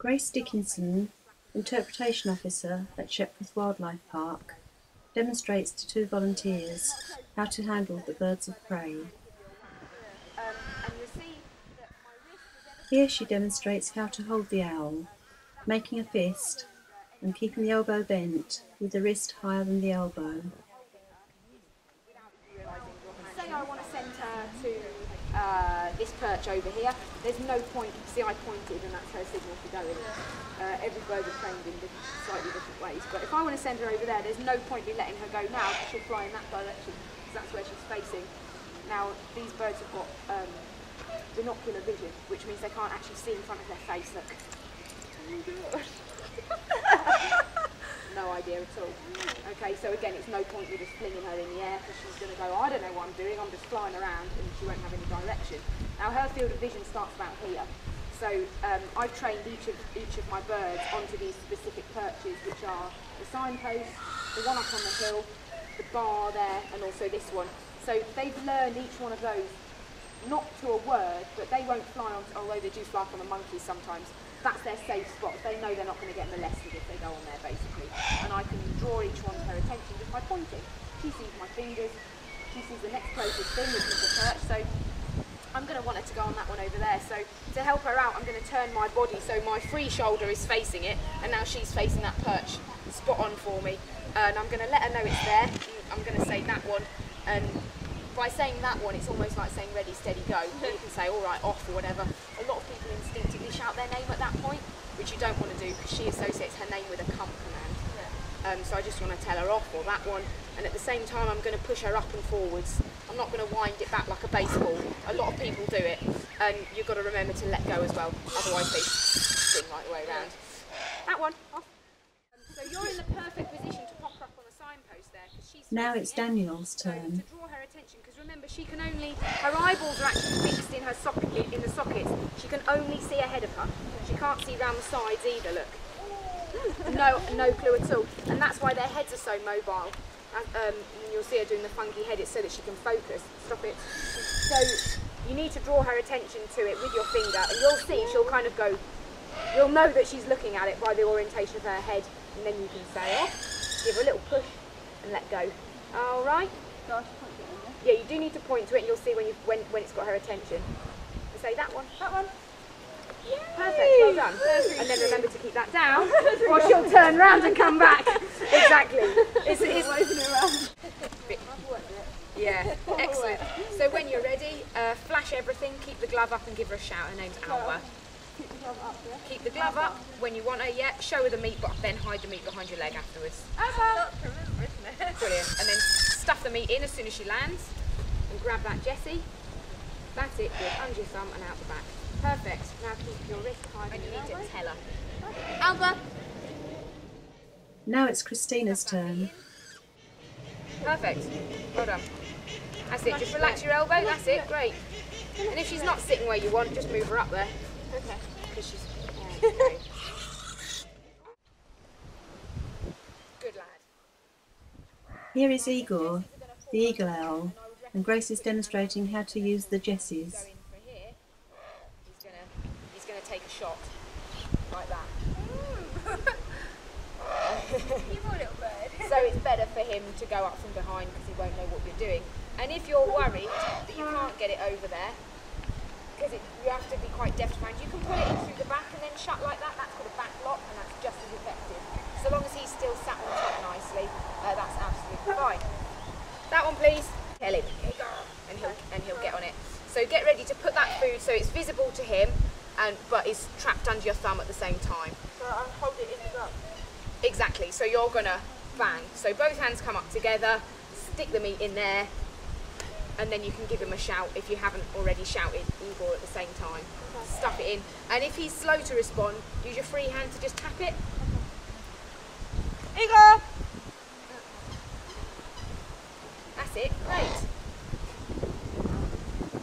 Grace Dickinson, Interpretation Officer at Shepreth Wildlife Park, demonstrates to two volunteers how to handle the birds of prey. Here she demonstrates how to hold the owl, making a fist and keeping the elbow bent with the wrist higher than the elbow. Say I want to send her to this perch over here. There's no point, see I pointed and that's her signal for going. Every bird is trained in slightly different ways, but if I want to send her over there, there's no point in letting her go now because she'll fly in that direction because that's where she's facing. Now these birds have got binocular vision, which means they can't actually see in front of their face. Look. No idea at all. Okay, so again, it's no point with just flinging her in the air because she's going to go, I don't know what I'm doing, I'm just flying around, and she won't have any direction. Now her field of vision starts about here. So I've trained each of my birds onto these specific perches, which are the signpost, the one up on the hill, the bar there, and also this one. So they've learned each one of those, not to a word, but they won't fly on, although they do fly up on the monkeys sometimes. That's their safe spot. They know they're not going to get molested if they go on there, basically. And I can draw each one to her attention just by pointing. She sees my fingers, she sees the next closest thing, which is the perch, so I'm going to want her to go on that one over there. So to help her out, I'm going to turn my body so my free shoulder is facing it, and now she's facing that perch spot on for me. And I'm going to let her know it's there. I'm going to say that one, and by saying that one, it's almost like saying ready, steady, go. You can say all right, off, or whatever. A lot of people instinctively shout their name at that point, which you don't want to do because she associates her name with a come command. Yeah. So I just want to tell her off, or that one. And at the same time, I'm going to push her up and forwards. I'm not going to wind it back like a baseball. A lot of people do it, and you've got to remember to let go as well. Otherwise, they spin right the way around. That one, off. So you're in the perfect position to pop her up on the signpost there. She's now it's Daniel's turn. To draw her attention, because remember, she can only, her eyeballs are actually fixed in her socket, in the sockets. She can only see ahead of her. She can't see round the sides either. Look, no clue at all. And that's why their heads are so mobile. And you'll see her doing the funky head. It's so that she can focus. Stop it. So you need to draw her attention to it with your finger, and you'll see she'll kind of go. You'll know that she's looking at it by the orientation of her head, and then you can say off, give her a little push, and let go. All right. Yeah, you do need to point to it, and you'll see when it's got her attention. And say that one, that one. Yay! Perfect, well done. And then remember to keep that down, or she'll turn round and come back. Exactly. It's around. Yeah, excellent. So when you're ready, flash everything, keep the glove up and give her a shout. Her name's Alba. Keep the glove up, yeah? Keep the glove up when you want her, yeah. Show her the meat, but then hide the meat behind your leg afterwards. Brilliant. And then stuff the meat in as soon as she lands. And grab that Jessie. That's it, good. Under your thumb and out the back. Perfect. Now keep your wrist tight and you need to tell her. Alba! Now it's Christina's turn. Perfect. Well done. That's it. Just relax your elbow. That's it. Great. And if she's not sitting where you want, just move her up there. Okay. Because she's... Okay. Good lad. Here is Igor, the eagle owl, and Grace is demonstrating how to use the Jessies. Go in for here. He's gonna take a shot like that. You poor little bird. So it's better for him to go up from behind because he won't know what you're doing. And if you're worried that you can't get it over there, because you have to be quite deft to find, you can pull it in through the back and then shut like that. That's called a back lock, and that's just as effective. So long as he's still sat on top nicely, that's absolutely fine. That one, please. Tell him, and he'll get on it. So get ready to put that food so it's visible to him, but it's trapped under your thumb at the same time. So I'll hold it in the glove. Exactly. So you're gonna bang. So both hands come up together. Stick the meat in there. And then you can give him a shout if you haven't already shouted Igor at the same time. Okay. Stuff it in. And if he's slow to respond, use your free hand to just tap it. Okay. Igor! That's it. Great.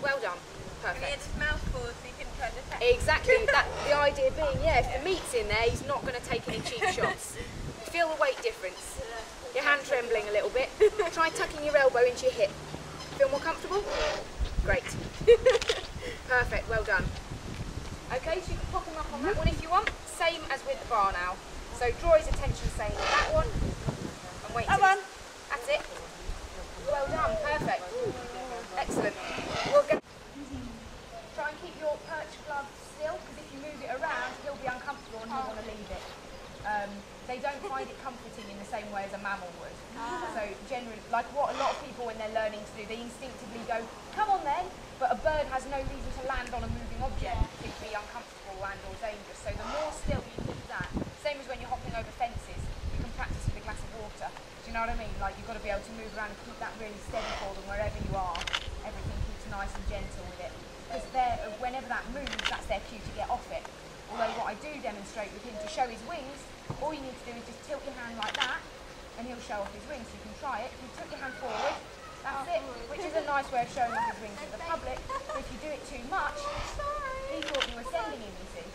Well done. Perfect. And it's mouthful so you can try to tap. Exactly. The idea being, yeah, if the meat's in there, he's not going to take any cheap shots. Feel the weight difference. Your hand trembling a little bit. Try tucking your elbow into your hip. Feel more comfortable? Great. Perfect, well done. Okay, so you can pop them up on that one if you want. Same far now. So draw his attention saying that one and wait. That one. That's it. Well done, perfect. Excellent. We'll go. Try and keep your perch glove still, because if you move it around, he'll be uncomfortable and he'll want to leave it. They don't find it comforting in the same way as a mammal would. So generally, like what a lot of people when they're learning to do, they instinctively go, come on then, but a bird has no reason to land on a moving object. It would be uncomfortable and or dangerous. So the more still you keep that, same as when you're hopping over fences, you can practice with a glass of water. Do you know what I mean? Like you've got to be able to move around and keep that really steady for them wherever you are. Everything keeps nice and gentle with it. Because whenever that moves, that's their cue to get off it. Although what I do demonstrate with him to show his wings, all you need to do is just tilt your hand like that and he'll show off his wings. So you can try it. You tilt your hand forward, that's it, which is a nice way of showing off his wings to the public. But if you do it too much, he thought you were sending him, you see.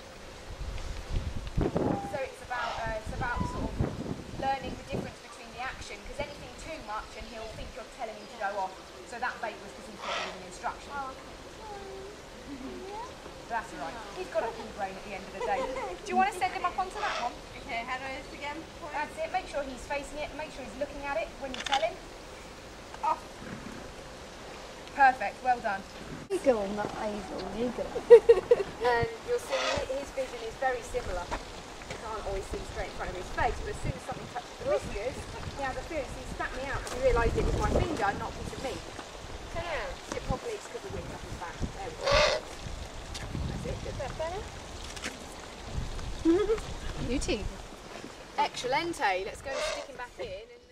So it's about sort of learning the difference between the action, because anything too much and he'll think you're telling him to go off. So that bait was because he thought it was an instruction. That's all right. He's got a pea brain at the end of the day. Do you want to send him up onto that one? Okay, how do I do this again? That's it. Make sure he's facing it. Make sure he's looking at it when you tell him. Off. Perfect. Well done. You go on that Hazel, you go. And you'll see his vision is very similar. You can't always see straight in front of his face, but as soon as something touches the whiskers, he has a fear. He spat me out because he realised it was my finger, not a piece of meat. Sit properly, it's because the wind up his back. There we go. Is that better? You too. Excellente. Let's go and stick him back in. And